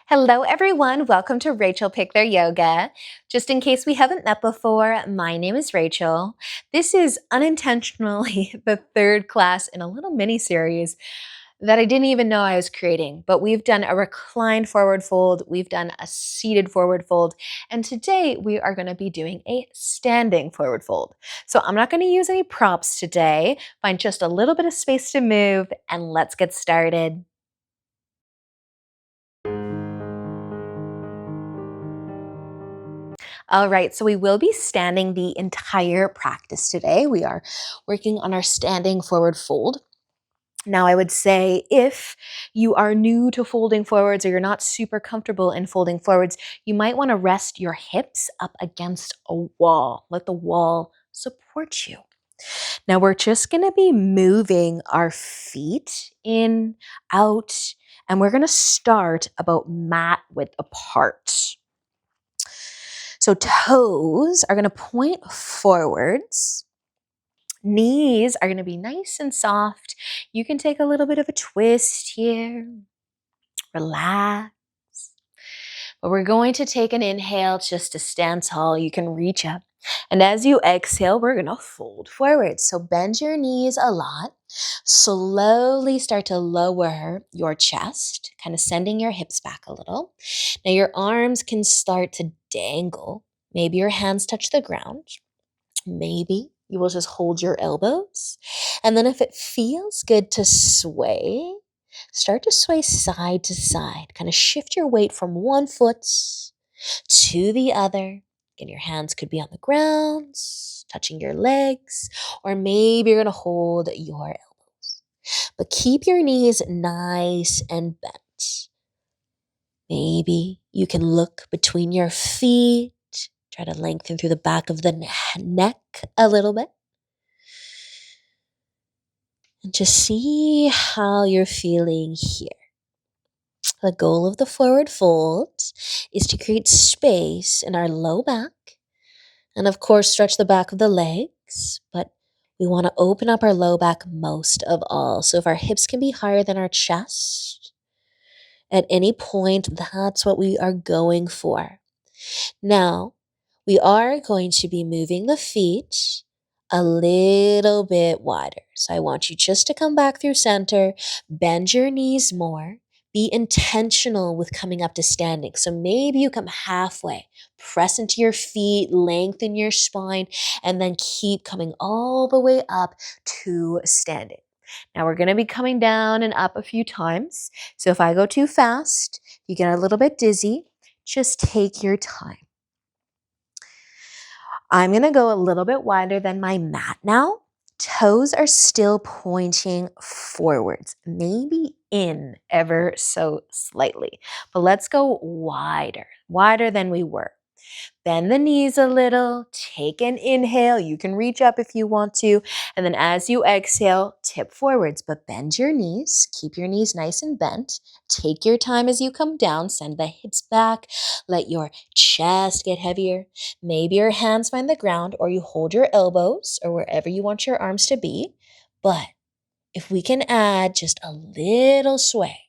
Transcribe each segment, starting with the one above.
Hello, everyone. Welcome to Rachel Pichler Yoga. Just in case we haven't met before, my name is Rachel. This is unintentionally the third class in a little mini series that I didn't even know I was creating. But we've done a reclined forward fold, we've done a seated forward fold, and today we are going to be doing a standing forward fold. So I'm not going to use any props today. Find just a little bit of space to move, and let's get started. All right, so we will be standing the entire practice today. We are working on our standing forward fold. Now, I would say if you are new to folding forwards or you're not super comfortable in folding forwards, you might want to rest your hips up against a wall. Let the wall support you. Now, we're just going to be moving our feet in, out, and we're going to start about mat width apart. So toes are going to point forwards. Knees are going to be nice and soft. You can take a little bit of a twist here. Relax. But we're going to take an inhale just to stand tall. You can reach up. And as you exhale, we're going to fold forward. So bend your knees a lot. Slowly start to lower your chest, kind of sending your hips back a little. Now your arms can start to dangle. Maybe your hands touch the ground. Maybe you will just hold your elbows. And then if it feels good to sway, start to sway side to side. Kind of shift your weight from one foot to the other. Again, your hands could be on the ground, touching your legs, or maybe you're going to hold your elbows. But keep your knees nice and bent. Maybe you can look between your feet. Try to lengthen through the back of the neck a little bit. And just see how you're feeling here. The goal of the forward fold is to create space in our low back. And of course, stretch the back of the legs. But we want to open up our low back most of all. So if our hips can be higher than our chest, at any point, that's what we are going for. Now, we are going to be moving the feet a little bit wider. So I want you just to come back through center, bend your knees more, be intentional with coming up to standing. So maybe you come halfway, press into your feet, lengthen your spine, and then keep coming all the way up to standing. Now we're going to be coming down and up a few times. So if I go too fast, you get a little bit dizzy, just take your time. I'm going to go a little bit wider than my mat now. Toes are still pointing forwards, maybe in ever so slightly. But let's go wider than we were. Bend the knees a little, take an inhale. You can reach up if you want to. And then as you exhale, tip forwards, but bend your knees. Keep your knees nice and bent. Take your time as you come down. Send the hips back. Let your chest get heavier. Maybe your hands find the ground or you hold your elbows or wherever you want your arms to be. But if we can add just a little sway,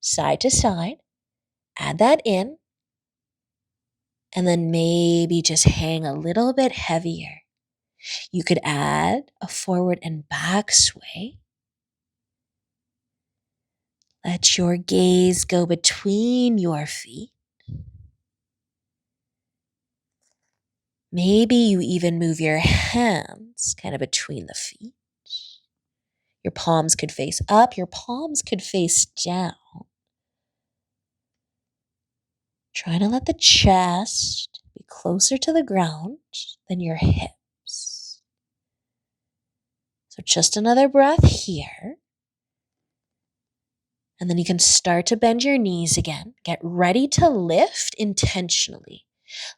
side to side, add that in. And then maybe just hang a little bit heavier. You could add a forward and back sway. Let your gaze go between your feet. Maybe you even move your hands kind of between the feet. Your palms could face up, your palms could face down. Try to let the chest be closer to the ground than your hips. So just another breath here. And then you can start to bend your knees again. Get ready to lift intentionally.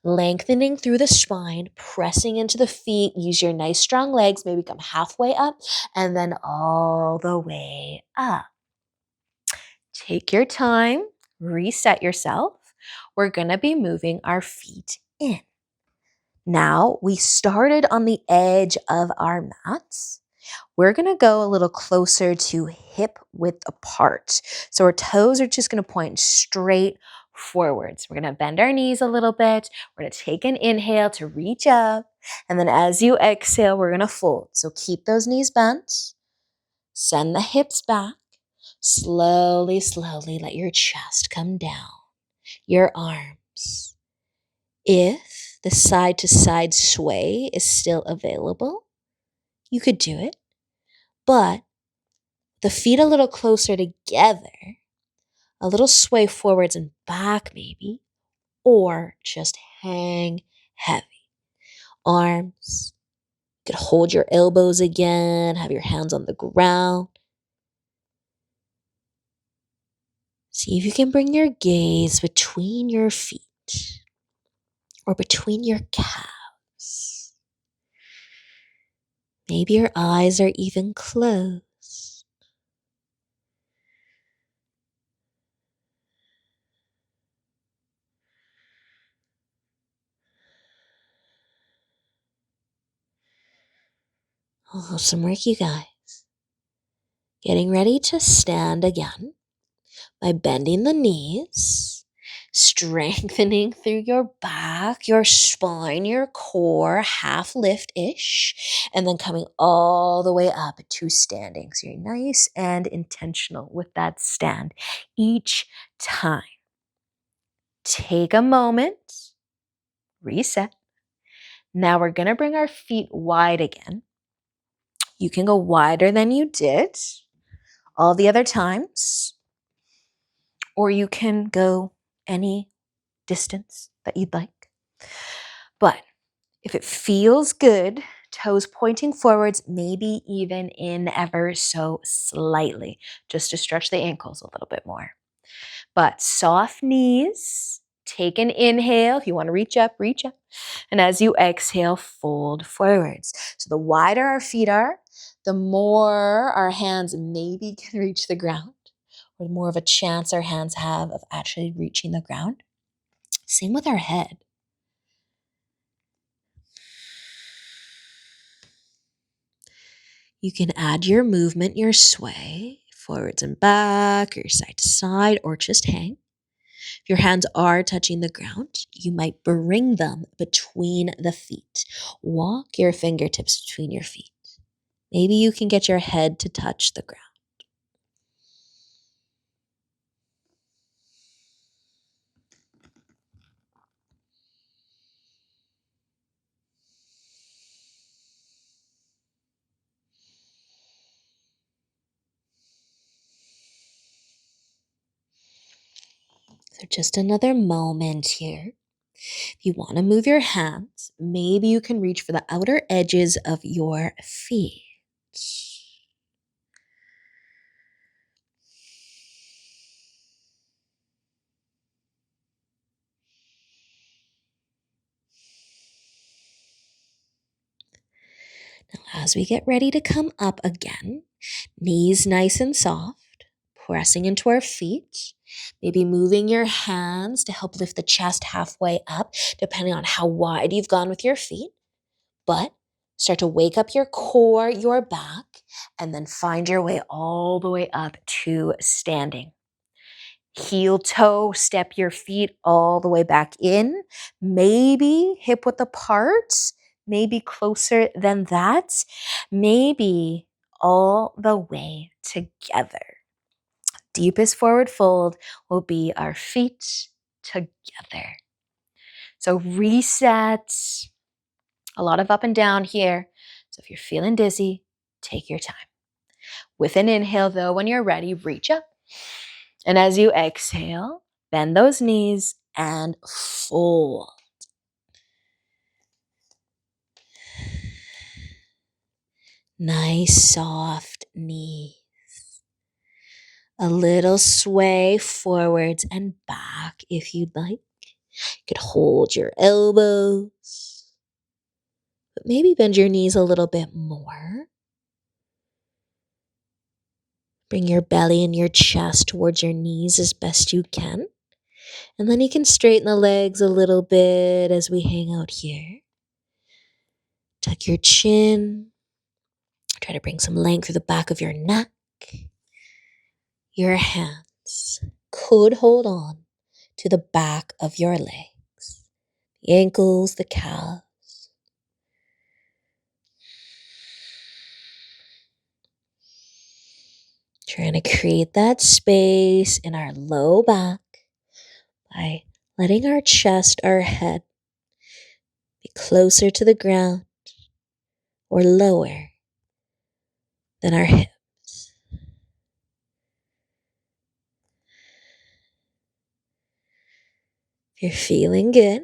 Lengthening through the spine, pressing into the feet. Use your nice strong legs. Maybe come halfway up and then all the way up. Take your time. Reset yourself. We're going to be moving our feet in. Now, we started on the edge of our mats. We're going to go a little closer to hip width apart. So our toes are just going to point straight forwards. We're going to bend our knees a little bit. We're going to take an inhale to reach up. And then as you exhale, we're going to fold. So keep those knees bent. Send the hips back. Slowly, slowly let your chest come down. Your arms. If the side to side sway is still available, you could do it. But the feet a little closer together, a little sway forwards and back maybe, or just hang heavy. Arms. You could hold your elbows again, have your hands on the ground. See if you can bring your gaze between your feet or between your calves. Maybe your eyes are even closed. Awesome work, you guys. Getting ready to stand again by bending the knees, strengthening through your back, your spine, your core, half lift-ish, and then coming all the way up to standing. So you're nice and intentional with that stand each time. Take a moment, reset. Now we're going to bring our feet wide again. You can go wider than you did all the other times, or you can go any distance that you'd like. But if it feels good, toes pointing forwards, maybe even in ever so slightly, just to stretch the ankles a little bit more. But soft knees, take an inhale. If you want to reach up, reach up. And as you exhale, fold forwards. So the wider our feet are, the more our hands maybe can reach the ground, or the more of a chance our hands have of actually reaching the ground. Same with our head. You can add your movement, your sway, forwards and back, or side to side, or just hang. If your hands are touching the ground, you might bring them between the feet. Walk your fingertips between your feet. Maybe you can get your head to touch the ground. So just another moment here. If you want to move your hands, maybe you can reach for the outer edges of your feet. Now, as we get ready to come up again, knees nice and soft, pressing into our feet, maybe moving your hands to help lift the chest halfway up, depending on how wide you've gone with your feet. But start to wake up your core, your back, and then find your way all the way up to standing. Heel toe, step your feet all the way back in. Maybe hip width apart, maybe closer than that, maybe all the way together. Deepest forward fold will be our feet together. So reset. A lot of up and down here. So if you're feeling dizzy, take your time. With an inhale though, when you're ready, reach up. And as you exhale, bend those knees and fold. Nice soft knees. A little sway forwards and back if you'd like. You could hold your elbows, but maybe bend your knees a little bit more. Bring your belly and your chest towards your knees as best you can. And then you can straighten the legs a little bit as we hang out here. Tuck your chin. Try to bring some length through the back of your neck. Your hands could hold on to the back of your legs, the ankles, the calves. Trying to create that space in our low back by letting our chest, our head, be closer to the ground or lower than our hips. If you're feeling good,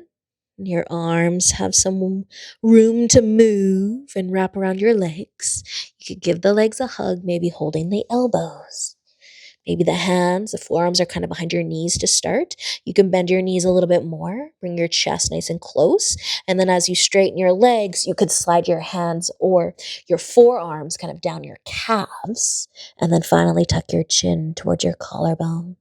your arms have some room to move and wrap around your legs, you could give the legs a hug, maybe holding the elbows. Maybe the hands, the forearms are kind of behind your knees to start. You can bend your knees a little bit more, bring your chest nice and close. And then as you straighten your legs, you could slide your hands or your forearms kind of down your calves. And then finally tuck your chin towards your collarbone.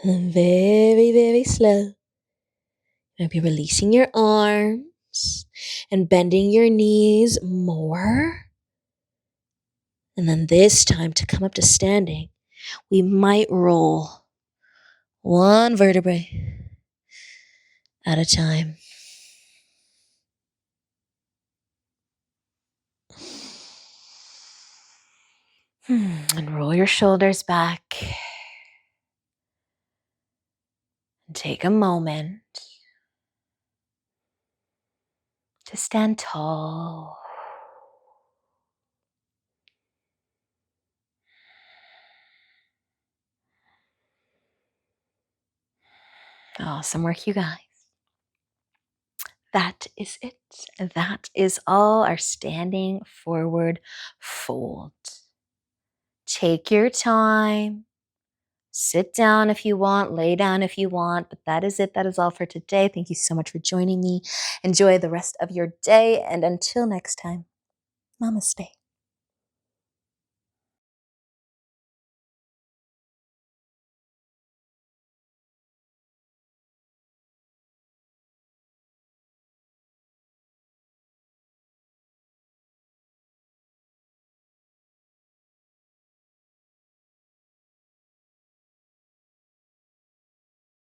And very, very slow. Maybe releasing your arms and bending your knees more. And then this time to come up to standing, we might roll one vertebrae at a time. And roll your shoulders back. And take a moment to stand tall. Awesome work, you guys. That is it. That is all our standing forward fold. Take your time. Sit down if you want, lay down if you want, but that is it. That is all for today. Thank you so much for joining me. Enjoy the rest of your day, and until next time, namaste.